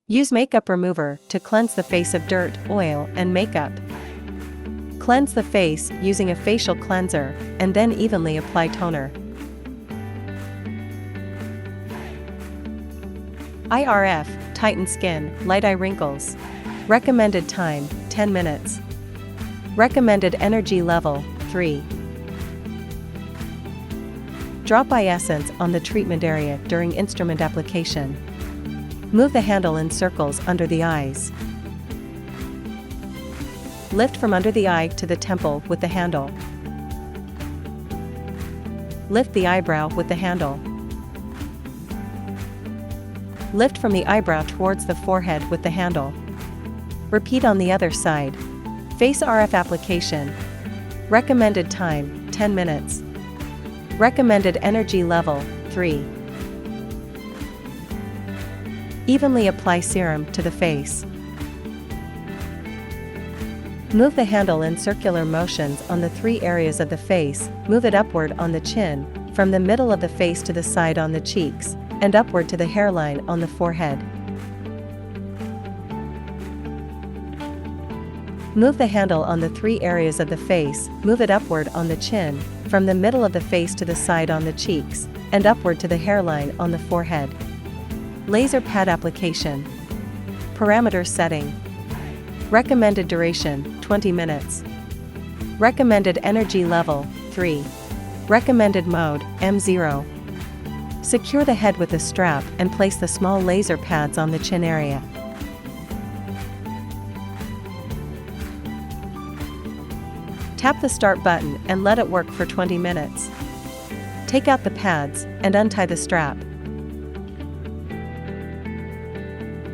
Use makeup remover to cleanse the face of dirt, oil, and makeup. Cleanse the face using a facial cleanser, and then evenly apply toner. IRF, tighten skin, light eye wrinkles. Recommended time, 10 minutes. Recommended energy level, 3. Drop eye essence on the treatment area during instrument application. Move the handle in circles under the eyes. Lift from under the eye to the temple with the handle. Lift the eyebrow with the handle. Lift from the eyebrow towards the forehead with the handle. Repeat on the other side. Face RF application. Recommended time, 10 minutes. Recommended energy level, 3. Evenly apply serum to the face. Move the handle in circular motions on the 3 areas of the face, move it upward on the chin, from the middle of the face to the side on the cheeks, and upward to the hairline on the forehead. Move the handle on the 3 areas of the face, move it upward on the chin, from the middle of the face to the side on the cheeks, and upward to the hairline on the forehead. Laser pad application. Parameter setting. Recommended duration, 20 minutes. Recommended energy level, 3. Recommended mode, M0. Secure the head with a strap and place the small laser pads on the chin area. Tap the start button and let it work for 20 minutes. Take out the pads and untie the strap.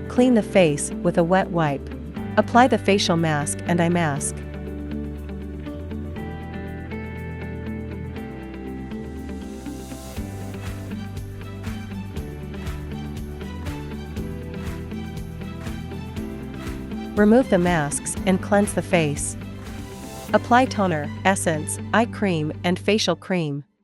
Clean the face with a wet wipe. Apply the facial mask and eye mask. Remove the masks and cleanse the face. Apply toner, essence, eye cream, and facial cream.